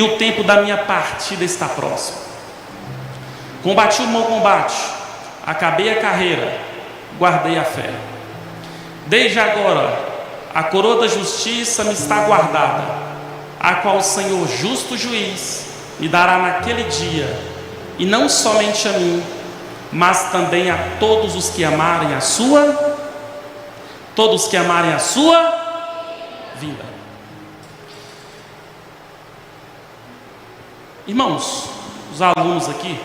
e o tempo da minha partida está próximo. Combati o bom combate, acabei a carreira, guardei a fé. Desde agora, a coroa da justiça me está guardada, a qual o Senhor justo juiz me dará naquele dia, e não somente a mim, mas também a todos os que amarem a sua vinda. Irmãos, os alunos aqui,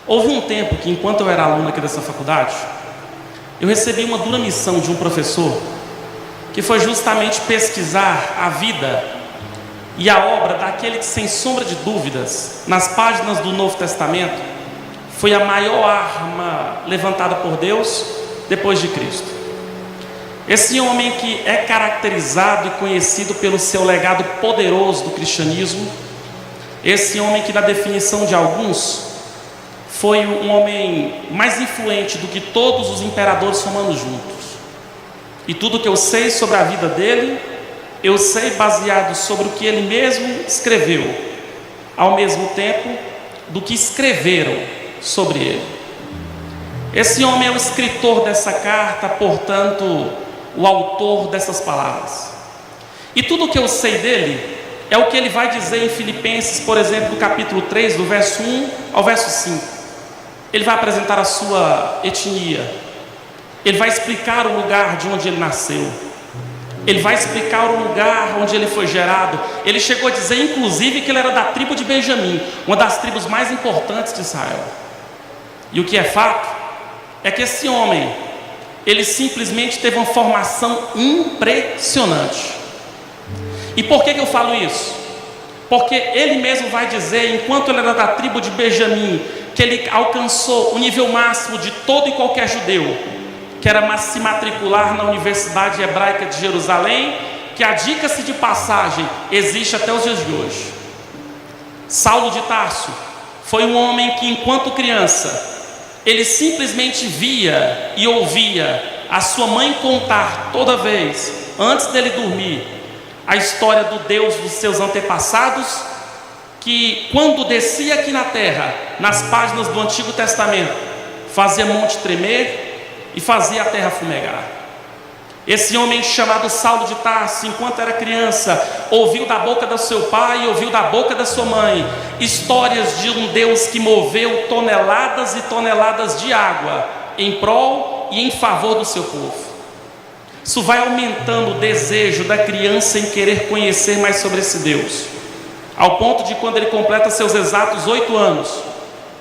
houve um tempo que, enquanto eu era aluno aqui dessa faculdade, eu recebi uma dura missão de um professor, que foi justamente pesquisar a vida e a obra daquele que, sem sombra de dúvidas, nas páginas do Novo Testamento, foi a maior arma levantada por Deus depois de Cristo. Esse homem que é caracterizado e conhecido pelo seu legado poderoso do cristianismo, esse homem que, na definição de alguns, foi um homem mais influente do que todos os imperadores romanos juntos. E tudo que eu sei sobre a vida dele, eu sei baseado sobre o que ele mesmo escreveu, ao mesmo tempo do que escreveram sobre ele. Esse homem é o escritor dessa carta, portanto, o autor dessas palavras. E tudo o que eu sei dele é o que ele vai dizer em Filipenses, por exemplo, no capítulo 3, do verso 1 ao verso 5. Ele vai apresentar a sua etnia, ele vai explicar o lugar de onde ele nasceu, ele vai explicar o lugar onde ele foi gerado. Ele chegou a dizer, inclusive, que ele era da tribo de Benjamim, uma das tribos mais importantes de Israel. E o que é fato é que esse homem, ele simplesmente teve uma formação impressionante. E por que eu falo isso? Porque ele mesmo vai dizer, enquanto ele era da tribo de Benjamim, que ele alcançou o nível máximo de todo e qualquer judeu, que era se matricular na Universidade Hebraica de Jerusalém, que, a dica-se de passagem, existe até os dias de hoje. Saulo de Tarso foi um homem que, enquanto criança, ele simplesmente via e ouvia a sua mãe contar toda vez, antes dele dormir, a história do Deus dos seus antepassados, que, quando descia aqui na terra, nas páginas do Antigo Testamento, fazia monte tremer e fazia a terra fumegar. Esse homem chamado Saulo de Tarso, enquanto era criança, ouviu da boca do seu pai e ouviu da boca da sua mãe histórias de um Deus que moveu toneladas e toneladas de água em prol e em favor do seu povo. Isso vai aumentando o desejo da criança em querer conhecer mais sobre esse Deus, ao ponto de, quando ele completa seus exatos 8 anos,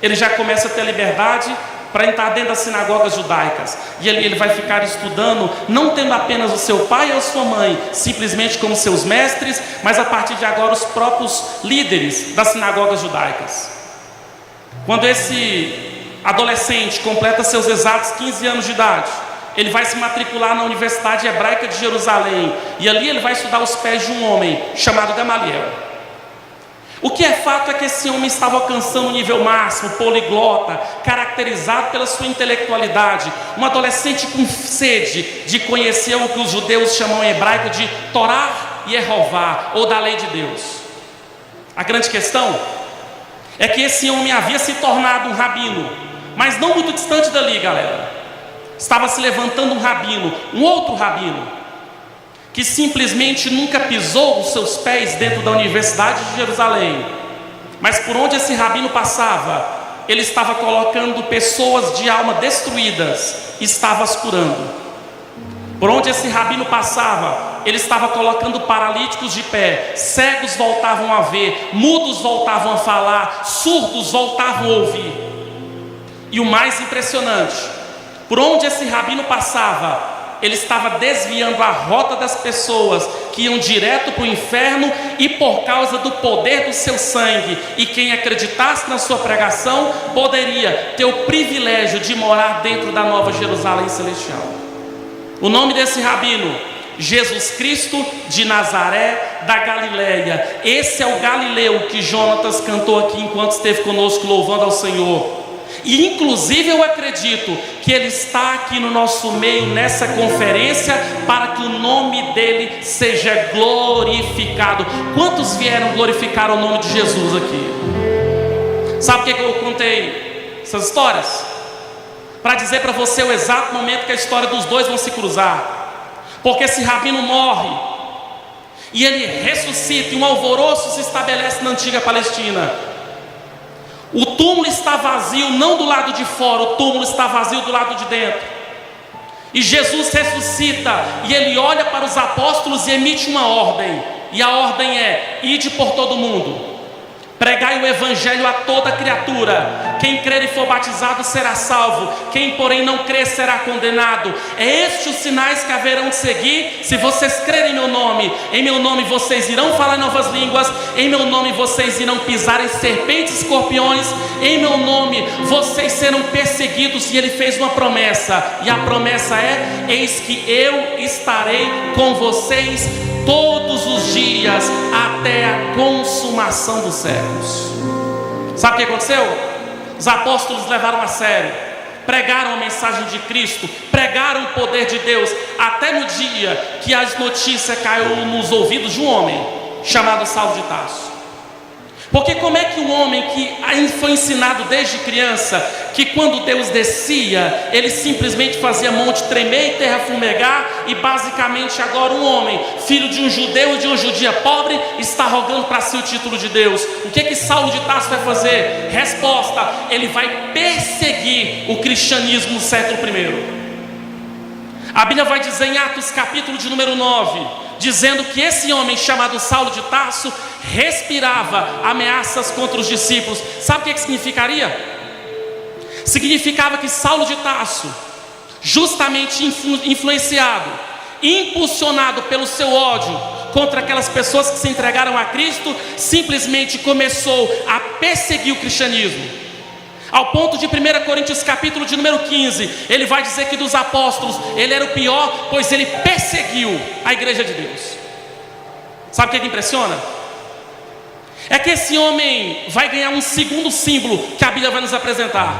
ele já começa a ter liberdade para entrar dentro das sinagogas judaicas, e ali ele vai ficar estudando, não tendo apenas o seu pai ou a sua mãe simplesmente como seus mestres, mas a partir de agora os próprios líderes das sinagogas judaicas. Quando esse adolescente completa seus exatos 15 anos de idade, ele vai se matricular na Universidade Hebraica de Jerusalém, e ali ele vai estudar aos pés de um homem chamado Gamaliel. O que é fato é que esse homem estava alcançando um nível máximo, poliglota, caracterizado pela sua intelectualidade, um adolescente com sede de conhecer o que os judeus chamam em hebraico de Torá e Jeová, ou da lei de Deus. A grande questão é que esse homem havia se tornado um rabino, mas não muito distante dali, galera, estava se levantando um rabino, um outro rabino, que simplesmente nunca pisou os seus pés dentro da Universidade de Jerusalém, mas por onde esse rabino passava, ele estava colocando pessoas de alma destruídas, estava as curando. Por onde esse rabino passava, ele estava colocando paralíticos de pé, cegos voltavam a ver, mudos voltavam a falar, surdos voltavam a ouvir. E o mais impressionante, por onde esse rabino passava, ele estava desviando a rota das pessoas que iam direto para o inferno, e por causa do poder do seu sangue, e quem acreditasse na sua pregação poderia ter o privilégio de morar dentro da Nova Jerusalém Celestial. O nome desse rabino, Jesus Cristo de Nazaré da Galileia. Esse é o Galileu que Jonatas cantou aqui enquanto esteve conosco louvando ao Senhor. E inclusive eu acredito que Ele está aqui no nosso meio, nessa conferência, para que o nome dEle seja glorificado. Quantos vieram glorificar o nome de Jesus aqui? Sabe por que eu contei essas histórias? Para dizer para você o exato momento que a história dos dois vão se cruzar. Porque esse rabino morre e ele ressuscita, e um alvoroço se estabelece na antiga Palestina. O túmulo está vazio, não do lado de fora, o túmulo está vazio do lado de dentro. E Jesus ressuscita, e ele olha para os apóstolos e emite uma ordem. E a ordem é: ide por todo mundo, pregai o evangelho a toda criatura. Quem crer e for batizado será salvo, quem porém não crer será condenado. É estes os sinais que haverão de seguir se vocês crerem em meu nome vocês irão falar novas línguas, em meu nome vocês irão pisar em serpentes e escorpiões, em meu nome vocês serão perseguidos. E ele fez uma promessa, e a promessa é: eis que eu estarei com vocês todos os dias até a consumação dos séculos. Sabe o que aconteceu? Os apóstolos levaram a sério, pregaram a mensagem de Cristo, pregaram o poder de Deus, até no dia que a notícia caiu nos ouvidos de um homem chamado Saulo de Tarso. Porque como é que um homem que foi ensinado desde criança que quando Deus descia, ele simplesmente fazia monte tremer e terra fumegar, e basicamente agora um homem, filho de um judeu e de uma judia pobre, está rogando para si o título de Deus? O que Saulo de Tarso vai fazer? Resposta: ele vai perseguir o cristianismo no século I. A Bíblia vai dizer em Atos capítulo de número 9, dizendo que esse homem chamado Saulo de Tarso respirava ameaças contra os discípulos. Sabe o que significaria? Significava que Saulo de Tarso, justamente influenciado, impulsionado pelo seu ódio contra aquelas pessoas que se entregaram a Cristo, simplesmente começou a perseguir o cristianismo. Ao ponto de 1 Coríntios capítulo de número 15, ele vai dizer que dos apóstolos ele era o pior, pois ele perseguiu a igreja de Deus. Sabe o que impressiona? É que esse homem vai ganhar um segundo símbolo que a Bíblia vai nos apresentar.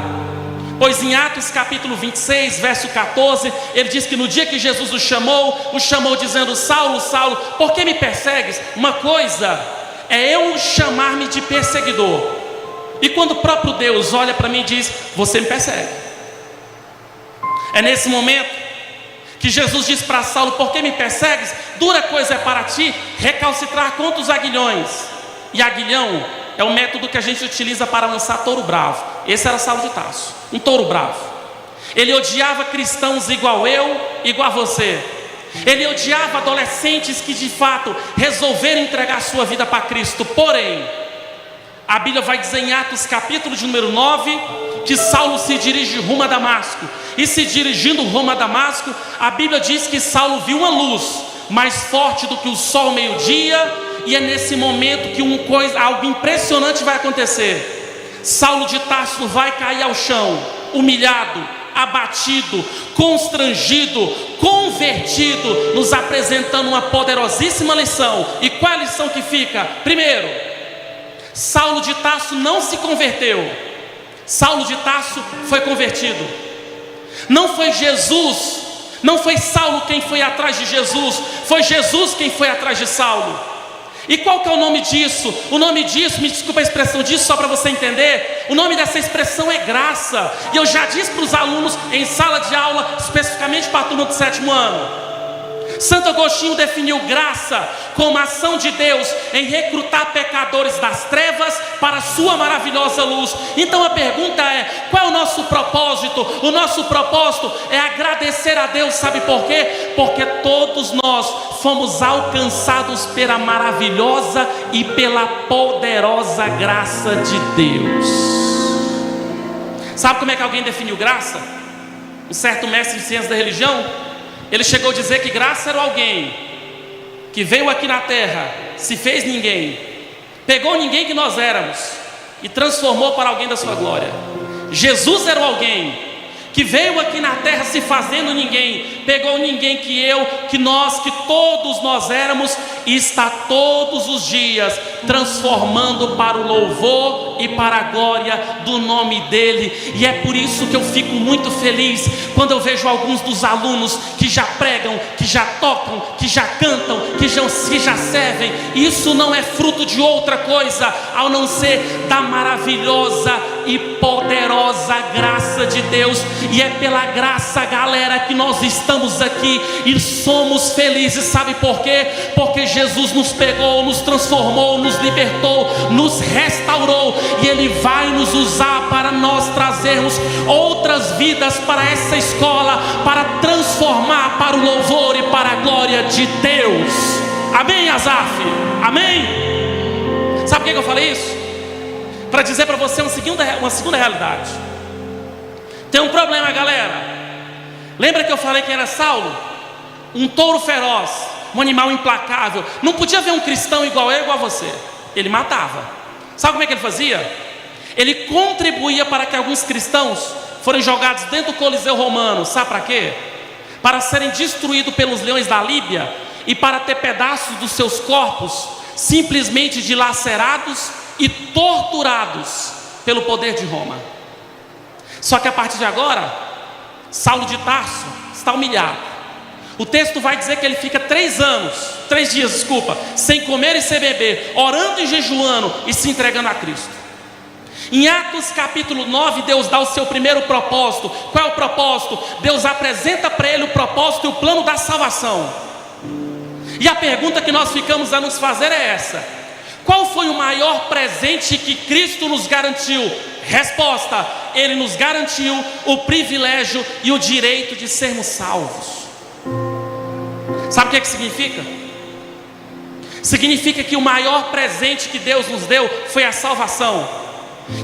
Pois em Atos capítulo 26, verso 14, ele diz que no dia que Jesus o chamou dizendo: Saulo, Saulo, por que me persegues? Uma coisa é eu chamar-me de perseguidor, e quando o próprio Deus olha para mim e diz: você me persegue. É nesse momento que Jesus diz para Saulo: por que me persegues? Dura coisa é para ti recalcitrar contra os aguilhões. E aguilhão é o método que a gente utiliza para lançar touro bravo. Esse era Saulo de Tarso, um touro bravo. Ele odiava cristãos igual eu, igual a você. Ele odiava adolescentes que de fato resolveram entregar sua vida para Cristo. Porém, a Bíblia vai dizer em Atos capítulo de número 9 que Saulo se dirige rumo a Damasco. E se dirigindo rumo a Damasco, a Bíblia diz que Saulo viu uma luz mais forte do que o sol ao meio-dia. E é nesse momento que algo impressionante vai acontecer. Saulo de Tarso vai cair ao chão, humilhado, abatido, constrangido, convertido, nos apresentando uma poderosíssima lição. E qual é a lição que fica? Primeiro, Saulo de Tarso não se converteu, Saulo de Tarso foi convertido. Não foi Jesus, não foi Saulo quem foi atrás de Jesus, foi Jesus quem foi atrás de Saulo. E qual que é o nome disso? O nome disso, me desculpa a expressão disso, só para você entender, o nome dessa expressão é graça. E eu já disse para os alunos em sala de aula, especificamente para a turma do 7º ano, Santo Agostinho definiu graça como a ação de Deus em recrutar pecadores das trevas para a sua maravilhosa luz. Então a pergunta é: qual é o nosso propósito? O nosso propósito é agradecer a Deus. Sabe por quê? Porque todos nós fomos alcançados pela maravilhosa e pela poderosa graça de Deus. Sabe como é que alguém definiu graça? Um certo mestre de ciências da religião, ele chegou a dizer que graça era alguém que veio aqui na terra, se fez ninguém, pegou ninguém que nós éramos e transformou para alguém da sua glória. Jesus era o alguém que veio aqui na terra se fazendo ninguém, pegou ninguém que eu, que nós, que todos nós éramos, e está todos os dias transformando para o louvor e para a glória do nome dele. E é por isso que eu fico muito feliz quando eu vejo alguns dos alunos que já pregam, que já tocam, que já cantam, que já servem. Isso não é fruto de outra coisa ao não ser da maravilhosa e poderosa graça de Deus. E é pela graça, galera, que nós estamos aqui e somos felizes. Sabe por quê? Porque Jesus nos pegou, nos transformou, nos libertou, nos restaurou, e Ele vai nos usar para nós trazermos outras vidas para essa escola, para transformar para o louvor e para a glória de Deus. Amém, Azaf? Amém? Sabe por que eu falei isso? Para dizer para você uma segunda realidade. Tem um problema, galera. Lembra que eu falei que era Saulo? Um touro feroz, um animal implacável. Não podia ver um cristão igual eu, igual a você. Ele matava. Sabe como é que ele fazia? Ele contribuía para que alguns cristãos fossem jogados dentro do Coliseu Romano. Sabe para quê? Para serem destruídos pelos leões da Líbia e para ter pedaços dos seus corpos simplesmente dilacerados e torturados pelo poder de Roma. Só que a partir de agora, Saulo de Tarso está humilhado. O texto vai dizer que ele fica 3 dias, sem comer e sem beber, orando e jejuando e se entregando a Cristo. Em Atos capítulo 9, Deus dá o seu primeiro propósito. Qual é o propósito? Deus apresenta para ele o propósito e o plano da salvação. E a pergunta que nós ficamos a nos fazer é essa: qual foi o maior presente que Cristo nos garantiu? Resposta: Ele nos garantiu o privilégio e o direito de sermos salvos. Sabe o que significa? Significa que o maior presente que Deus nos deu foi a salvação.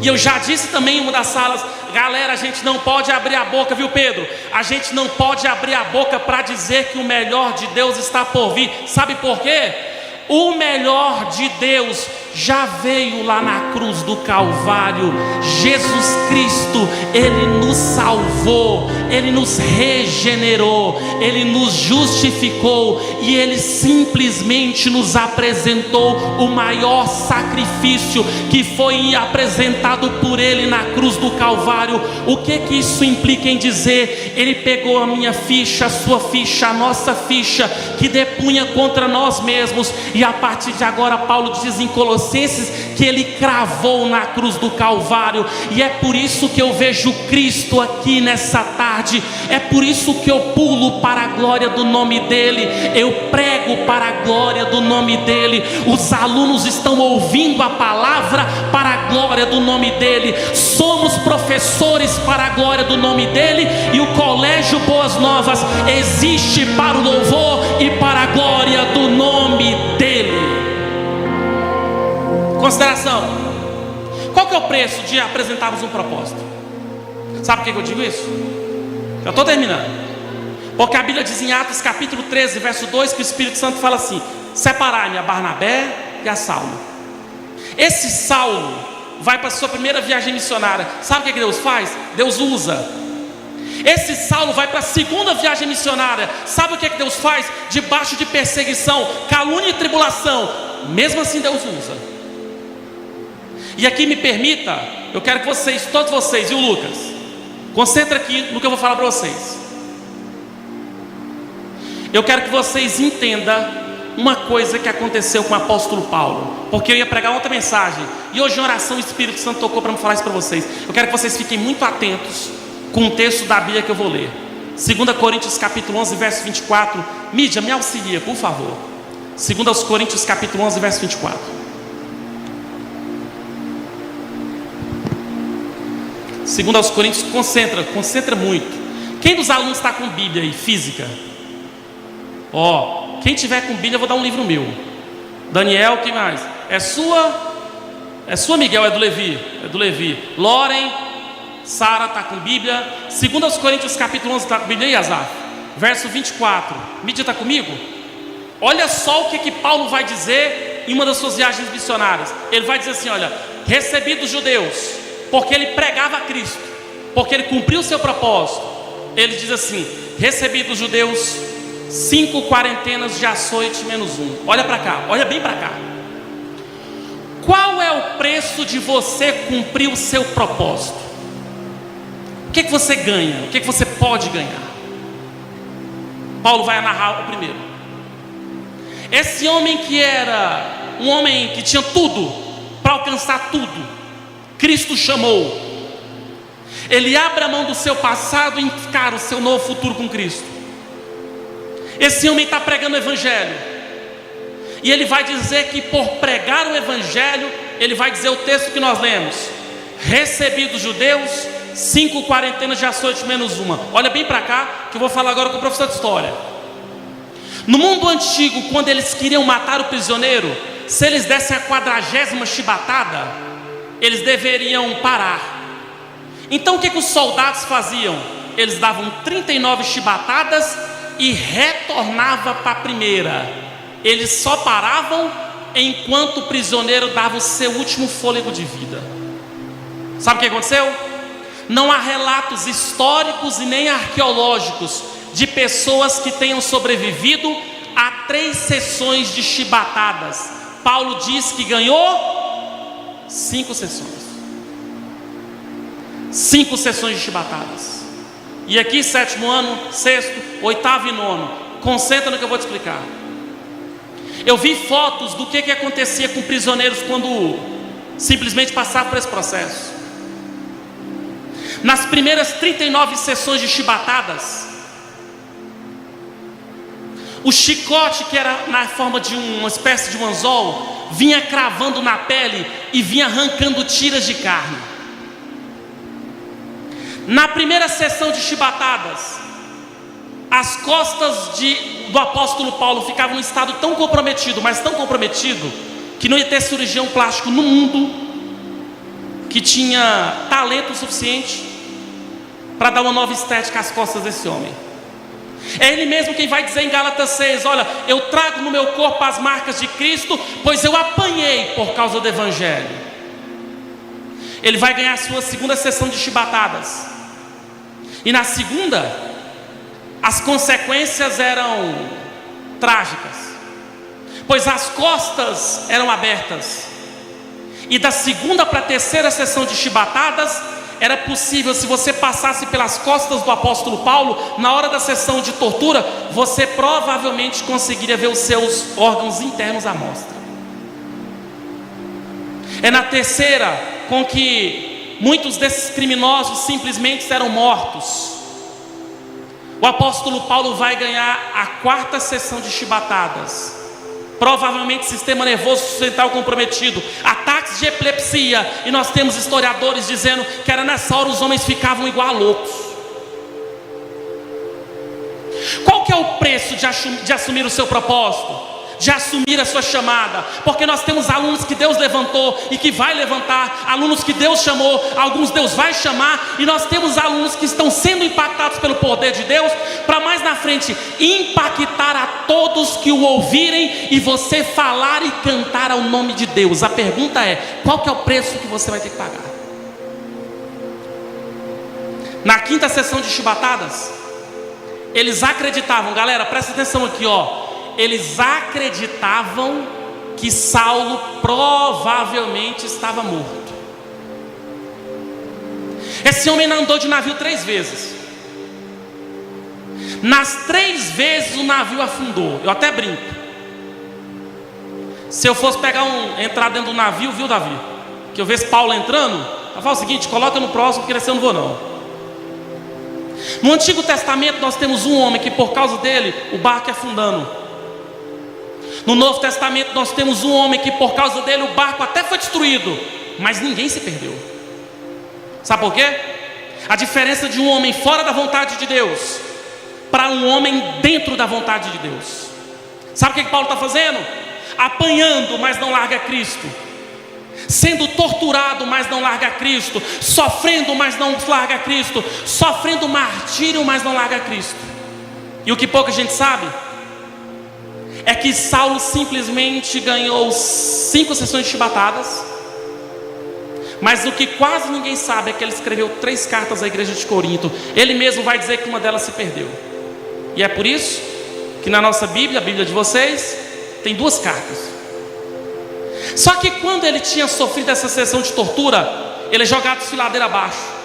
E eu já disse também em uma das salas: galera, a gente não pode abrir a boca, viu, Pedro? A gente não pode abrir a boca para dizer que o melhor de Deus está por vir. Sabe por quê? O melhor de Deus já veio lá na cruz do Calvário. Jesus Cristo, Ele nos salvou, Ele nos regenerou, Ele nos justificou, e Ele simplesmente nos apresentou o maior sacrifício que foi apresentado por Ele na cruz do Calvário. O que isso implica em dizer? Ele pegou a minha ficha, a sua ficha, a nossa ficha, que depunha contra nós mesmos, e a partir de agora Paulo diz em Colossenses que Ele cravou na cruz do Calvário. E é por isso que eu vejo Cristo aqui nessa tarde. É por isso que eu pulo para a glória do nome dEle. Eu prego para a glória do nome dEle. Os alunos estão ouvindo a palavra para a glória do nome dEle. Somos professores para a glória do nome dEle. E o Colégio Boas Novas existe para o louvor e para a glória do nome dEle. Consideração: qual que é o preço de apresentarmos um propósito? Sabe por que eu digo isso? Eu estou terminando. Porque a Bíblia diz em Atos capítulo 13, verso 2, que o Espírito Santo fala assim: separai-me a Barnabé e a Saulo. Esse Saulo vai para a sua primeira viagem missionária. Sabe o que Deus faz? Deus usa. Esse Saulo vai para a segunda viagem missionária. Sabe o que Deus faz? Debaixo de perseguição, calúnia e tribulação, mesmo assim Deus usa. E aqui me permita, eu quero que vocês, todos vocês, e o Lucas, concentra aqui no que eu vou falar para vocês. Eu quero que vocês entendam uma coisa que aconteceu com o apóstolo Paulo, porque eu ia pregar outra mensagem, e hoje em oração o Espírito Santo tocou para me falar isso para vocês. Eu quero que vocês fiquem muito atentos com o texto da Bíblia que eu vou ler. 2 Coríntios capítulo 11, verso 24. Mídia, me auxilia, por favor. 2 Coríntios capítulo 11, verso 24. 2 Coríntios, concentra muito. Quem dos alunos está com Bíblia aí, física? Quem tiver com Bíblia, eu vou dar um livro meu. Daniel, quem mais? É sua, Miguel, é do Levi. Loren, Sara está com Bíblia. 2 Coríntios capítulo 11, está com Bíblia aí, Azar? Verso 24. Mídia está comigo? Olha só o que Paulo vai dizer em uma das suas viagens missionárias. Ele vai dizer assim: olha, recebi dos judeus, porque ele pregava a Cristo, porque ele cumpriu o seu propósito. Ele diz assim: recebi dos judeus 5 quarentenas de açoite menos 1. Olha para cá, olha bem para cá. Qual é o preço de você cumprir o seu propósito? O que você ganha? O que você pode ganhar? Paulo vai narrar o primeiro. Esse homem que era um homem que tinha tudo para alcançar tudo, Cristo chamou. Ele abre a mão do seu passado e encara o seu novo futuro com Cristo. Esse homem está pregando o Evangelho, e ele vai dizer que por pregar o Evangelho, ele vai dizer o texto que nós lemos: recebi dos judeus 5 quarentenas de açoite menos 1. Olha bem para cá, que eu vou falar agora com o professor de história. No mundo antigo, quando eles queriam matar o prisioneiro, se eles dessem a 40ª chibatada, eles deveriam parar. Então o que os soldados faziam? Eles davam 39 chibatadas e retornavam para a primeira. Eles só paravam enquanto o prisioneiro dava o seu último fôlego de vida. Sabe o que aconteceu? Não há relatos históricos e nem arqueológicos de pessoas que tenham sobrevivido a 3 sessões de chibatadas. Paulo diz que ganhou 5 sessões. 5 sessões de chibatadas. E aqui, 7º ano, 6º, 8º e 9º. Concentra no que eu vou te explicar. Eu vi fotos do que acontecia com prisioneiros quando simplesmente passavam por esse processo. Nas primeiras 39 sessões de chibatadas, o chicote, que era na forma de uma espécie de um anzol, vinha cravando na pele e vinha arrancando tiras de carne. Na primeira sessão de chibatadas, as costas do apóstolo Paulo ficavam em um estado tão comprometido, mas tão comprometido, que não ia ter cirurgião plástico no mundo que tinha talento suficiente para dar uma nova estética às costas desse homem. É ele mesmo quem vai dizer em Gálatas 6: olha, eu trago no meu corpo as marcas de Cristo, pois eu apanhei por causa do Evangelho. Ele vai ganhar a sua 2ª sessão de chibatadas. E na segunda, as consequências eram trágicas, pois as costas eram abertas. E da 2ª para a 3ª sessão de chibatadas, era possível, se você passasse pelas costas do apóstolo Paulo, na hora da sessão de tortura, você provavelmente conseguiria ver os seus órgãos internos à mostra. É na 3ª com que muitos desses criminosos simplesmente eram mortos. O apóstolo Paulo vai ganhar a 4ª sessão de chibatadas. Provavelmente sistema nervoso central comprometido, ataques de epilepsia, e nós temos historiadores dizendo que era nessa hora os homens ficavam igual a loucos. Qual que é o preço de assumir o seu propósito? De assumir a sua chamada? Porque nós temos alunos que Deus levantou e que vai levantar, alunos que Deus chamou, alguns Deus vai chamar, e nós temos alunos que estão sendo impactados pelo poder de Deus, para mais na frente impactar a todos que o ouvirem, e você falar e cantar ao nome de Deus. A pergunta é: qual que é o preço que você vai ter que pagar? Na 5ª sessão de chibatadas, eles acreditavam, galera, presta atenção aqui, ó. Eles acreditavam que Saulo provavelmente estava morto. Esse homem andou de navio 3 vezes. Nas 3 vezes o navio afundou. Eu até brinco. Se eu fosse entrar dentro do navio, viu, Davi? Que eu vejo Paulo entrando, eu falo o seguinte: coloca no próximo, porque esse eu não vou não. No Antigo Testamento nós temos um homem que por causa dele o barco é afundando. No Novo Testamento nós temos um homem que por causa dele o barco até foi destruído, mas ninguém se perdeu. Sabe por quê? A diferença de um homem fora da vontade de Deus para um homem dentro da vontade de Deus. Sabe o que Paulo está fazendo? Apanhando, mas não larga Cristo. Sendo torturado, mas não larga Cristo. Sofrendo, mas não larga Cristo. Sofrendo martírio, mas não larga Cristo. E o que pouca gente sabe é que Saulo simplesmente ganhou 5 sessões de chibatadas, Mas o que quase ninguém sabe é que ele escreveu 3 cartas à igreja de Corinto. Ele mesmo vai dizer que uma delas se perdeu. E é por isso que na nossa Bíblia, a Bíblia de vocês, tem 2 cartas. Só que quando ele tinha sofrido essa sessão de tortura, ele é jogado desfiladeira abaixo.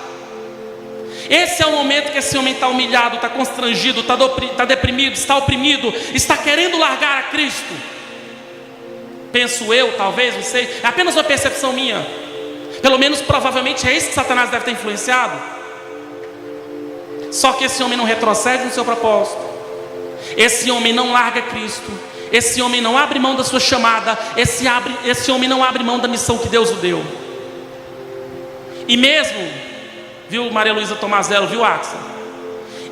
Esse é o momento que esse homem está humilhado, está constrangido, está deprimido, está oprimido, está querendo largar a Cristo. Penso eu, talvez, não sei, é apenas uma percepção minha. Pelo menos, provavelmente, é isso que Satanás deve ter influenciado. Só que esse homem não retrocede no seu propósito. Esse homem não larga Cristo. Esse homem não abre mão da sua chamada. Esse homem não abre mão da missão que Deus o deu. E mesmo, viu Maria Luísa Tomazelo, viu Axel?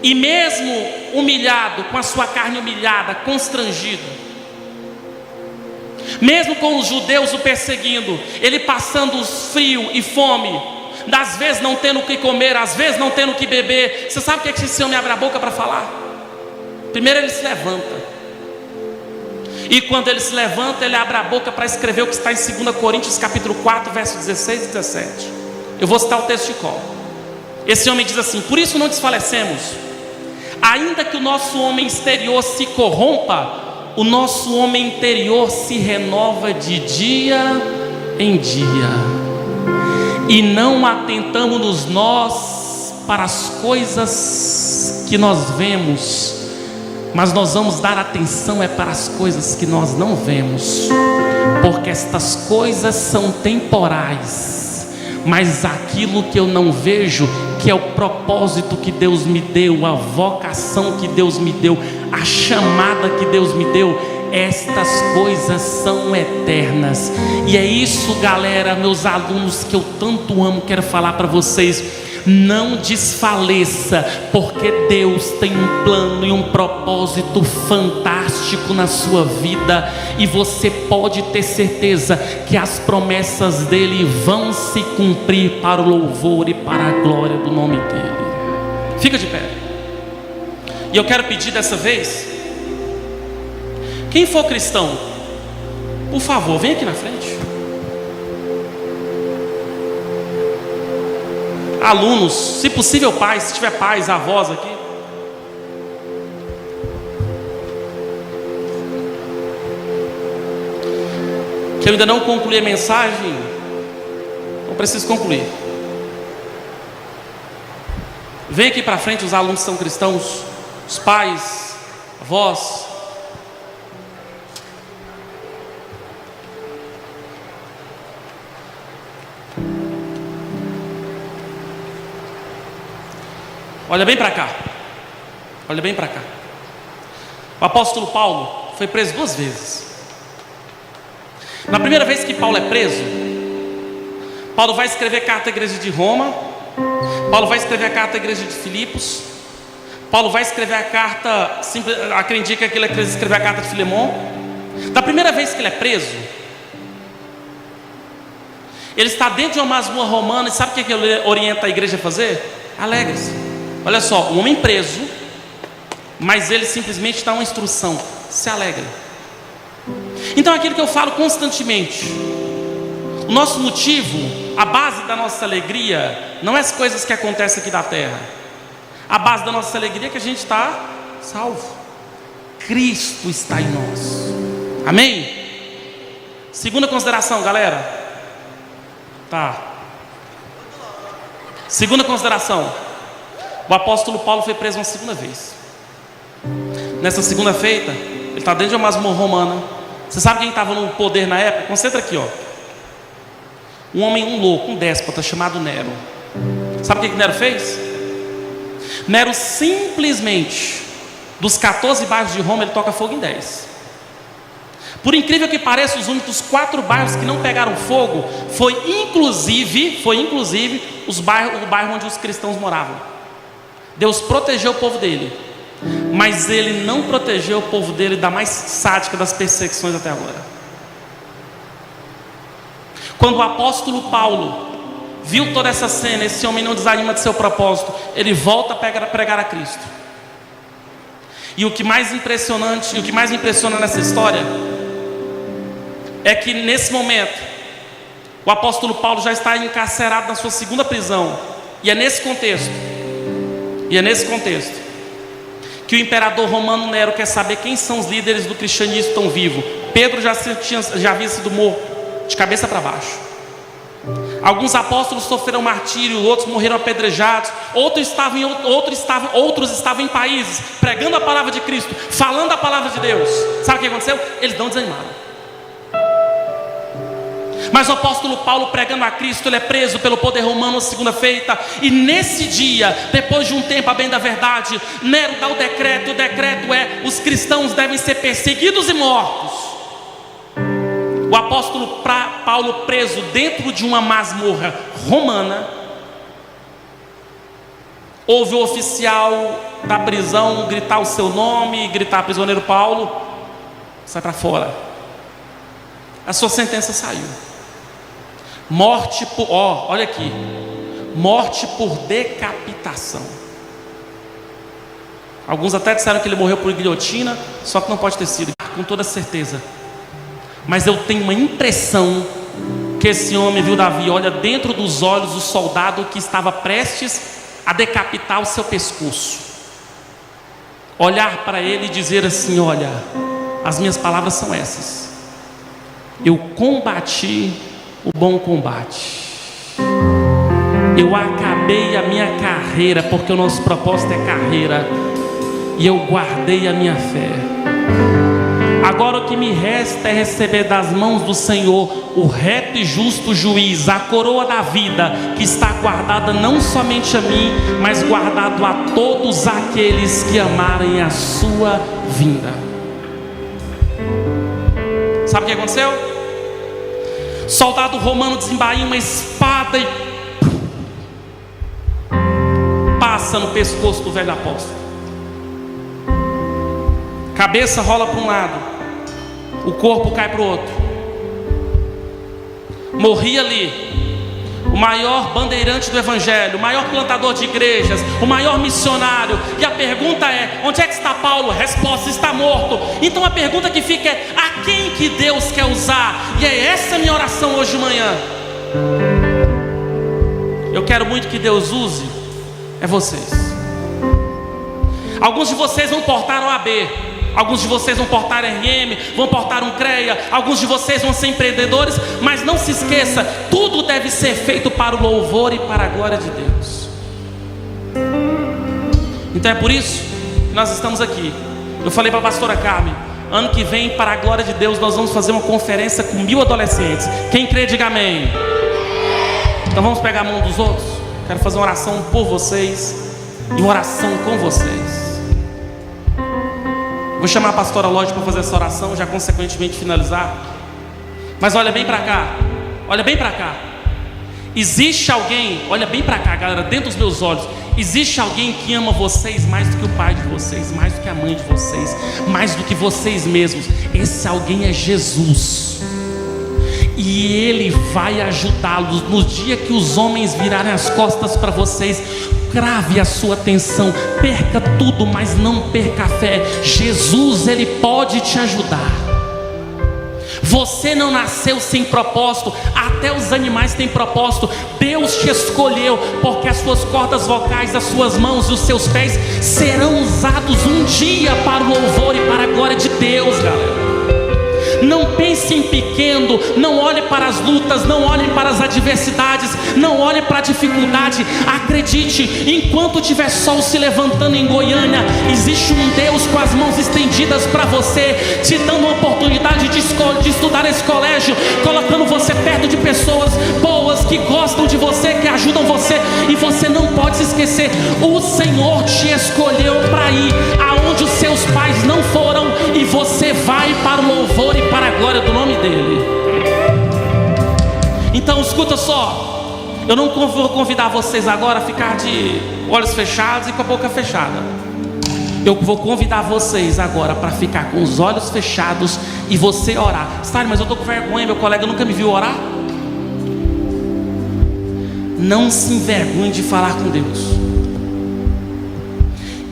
E mesmo humilhado, com a sua carne humilhada, constrangido, mesmo com os judeus o perseguindo, ele passando frio e fome, às vezes não tendo o que comer, às vezes não tendo o que beber, você sabe o que esse homem abre a boca para falar? Primeiro ele se levanta, e quando ele se levanta, ele abre a boca para escrever o que está em 2 Coríntios capítulo 4, versos 16 e 17. Eu vou citar o texto de cor. Esse homem diz assim: por isso não desfalecemos, ainda que o nosso homem exterior se corrompa, o nosso homem interior se renova de dia em dia, e não atentamos nós para as coisas que nós vemos, mas nós vamos dar atenção para as coisas que nós não vemos, porque estas coisas são temporais, mas aquilo que eu não vejo, que é o propósito que Deus me deu, a vocação que Deus me deu, a chamada que Deus me deu, estas coisas são eternas. E é isso, galera, meus alunos, que eu tanto amo, quero falar para vocês. Não desfaleça, porque Deus tem um plano e um propósito fantástico na sua vida, e você pode ter certeza que as promessas dele vão se cumprir para o louvor e para a glória do nome dele. Fica de pé. E eu quero pedir dessa vez, quem for cristão, por favor, vem aqui na frente. Alunos, se possível pais, se tiver pais, avós aqui. Que eu ainda não concluí a mensagem, não preciso concluir. Vem aqui para frente os alunos que são cristãos, os pais, avós. Olha bem para cá. Olha bem para cá. O apóstolo Paulo foi preso 2 vezes. Na primeira vez que Paulo é preso, Paulo vai escrever carta à igreja de Roma, Paulo vai escrever a carta à igreja de Filipos, Paulo vai escrever a carta, há quem indica que ele escreveu a carta de Filemon. Da primeira vez que ele é preso, ele está dentro de uma masmorra romana, e sabe o que ele orienta a igreja a fazer? Alegre-se. Olha só, um homem preso, mas ele simplesmente dá uma instrução: se alegre. Então, aquilo que eu falo constantemente, o nosso motivo, a base da nossa alegria, não é as coisas que acontecem aqui da terra. A base da nossa alegria é que a gente está salvo. Cristo está em nós. Amém? Segunda consideração, galera. Tá. Segunda consideração. O apóstolo Paulo foi preso uma segunda vez. Nessa segunda feita, ele está dentro de uma masmorra romana. Você sabe quem estava no poder na época? Concentra aqui, ó. Um homem, um louco, um déspota chamado Nero. Sabe o que Nero fez? Nero simplesmente, dos 14 bairros de Roma, ele toca fogo em 10. Por incrível que pareça, os únicos 4 bairros que não pegaram fogo foi inclusive o bairro onde os cristãos moravam. Deus protegeu o povo dele, mas ele não protegeu o povo dele da mais sádica das perseguições até agora. Quando o apóstolo Paulo viu toda essa cena, esse homem não desanima de seu propósito, ele volta a pregar a Cristo. E o que mais impressionante, e o que mais impressiona nessa história é que nesse momento O apóstolo Paulo já está encarcerado na sua segunda prisão. E é nesse contexto que o imperador romano Nero quer saber quem são os líderes do cristianismo que estão vivos. Pedro já havia sido morto de cabeça para baixo. Alguns apóstolos sofreram martírio, outros morreram apedrejados, outros estavam em países pregando a palavra de Cristo, falando a palavra de Deus. Sabe o que aconteceu? Eles não desanimaram. Mas o apóstolo Paulo, pregando a Cristo, ele é preso pelo poder romano na segunda-feira. E nesse dia, depois de um tempo, a bem da verdade, Nero dá o decreto é: os cristãos devem ser perseguidos e mortos. O apóstolo Paulo, preso dentro de uma masmorra romana, ouve o oficial da prisão gritar o seu nome, gritar: prisioneiro Paulo, sai para fora. A sua sentença saiu. Morte por, olha aqui, morte por decapitação. Alguns até disseram que ele morreu por guilhotina, só que não pode ter sido, com toda certeza. Mas eu tenho uma impressão que esse homem, viu, Davi, olha dentro dos olhos do soldado que estava prestes a decapitar o seu pescoço, olhar para ele e dizer assim: olha, as minhas palavras são essas: eu combati o bom combate, eu acabei a minha carreira, porque o nosso propósito é carreira, e eu guardei a minha fé. Agora o que me resta é receber das mãos do Senhor, o reto e justo juiz, a coroa da vida, que está guardada não somente a mim, mas guardado a todos aqueles que amarem a sua vinda. Sabe o que aconteceu? Soldado romano desembainha uma espada e passa no pescoço do velho apóstolo. Cabeça rola para um lado, o corpo cai para o outro. Morria ali o maior bandeirante do evangelho, o maior plantador de igrejas, o maior missionário. E a pergunta é: onde é que está Paulo? A resposta: está morto. Então a pergunta que fica é: a quem que Deus quer usar? E é essa a minha oração hoje de manhã. Eu quero muito que Deus use vocês. Alguns de vocês vão portar OAB, alguns de vocês vão portar RM, vão portar um CREA, alguns de vocês vão ser empreendedores, mas não se esqueça, tudo deve ser feito para o louvor e para a glória de Deus. Então é por isso que nós estamos aqui. Eu falei para a pastora Carmen: ano que vem, para a glória de Deus, nós vamos fazer uma conferência com 1000 adolescentes. Quem crê, diga amém. Então vamos pegar a mão dos outros. Quero fazer uma oração por vocês e uma oração com vocês. Vou chamar a pastora Lodge para fazer essa oração, já consequentemente finalizar. Mas olha bem para cá, olha bem para cá. Existe alguém, olha bem para cá, galera, dentro dos meus olhos. Existe alguém que ama vocês mais do que o pai de vocês, mais do que a mãe de vocês, mais do que vocês mesmos. Esse alguém é Jesus. E Ele vai ajudá-los no dia que os homens virarem as costas para vocês. Grave a sua atenção, perca tudo, mas não perca a fé. Jesus, Ele pode te ajudar. Você não nasceu sem propósito, até os animais têm propósito. Deus te escolheu, porque as suas cordas vocais, as suas mãos e os seus pés serão usados um dia para o louvor e para a glória de Deus, galera. Não pense em pequeno, não olhe para as lutas, não olhe para as adversidades, não olhe para a dificuldade. Acredite, enquanto tiver sol se levantando em Goiânia, existe um Deus com as mãos estendidas para você, te dando uma oportunidade de estudar nesse colégio, colocando você perto de pessoas boas, que gostam de você, que ajudam você. E você não pode se esquecer, o Senhor te escolheu para ir aonde os seus pais não foram, e você vai para o louvor e para a glória do nome dEle. Então escuta só, eu não vou convidar vocês agora a ficar de olhos fechados e com a boca fechada. Eu vou convidar vocês agora para ficar com os olhos fechados e você orar. Sabe, mas eu estou com vergonha, meu colega nunca me viu orar. Não se envergonhe de falar com Deus.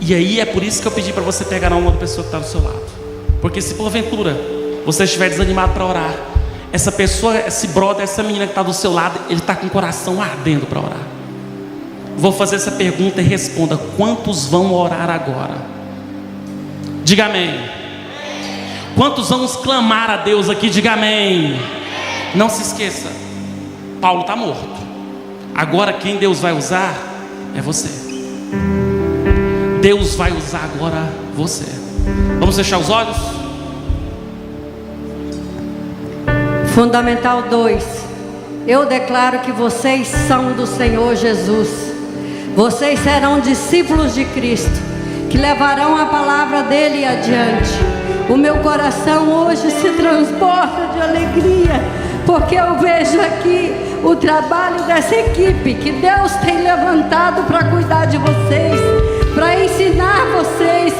E aí é por isso que eu pedi para você pegar na mão da pessoa que está do seu lado. Porque se porventura você estiver desanimado para orar, essa pessoa, esse brother, essa menina que está do seu lado, ele está com o coração ardendo para orar. Vou fazer essa pergunta e responda: quantos vão orar agora? Diga amém. Quantos vamos clamar a Deus aqui? Diga amém. Não se esqueça, Paulo está morto. Agora quem Deus vai usar é você. Deus vai usar agora você. Vamos fechar os olhos? Fundamental 2. Eu declaro que vocês são do Senhor Jesus. Vocês serão discípulos de Cristo, que levarão a palavra dele adiante. O meu coração hoje se transborda de alegria, porque eu vejo aqui o trabalho dessa equipe que Deus tem levantado para cuidar de vocês, para ensinar vocês,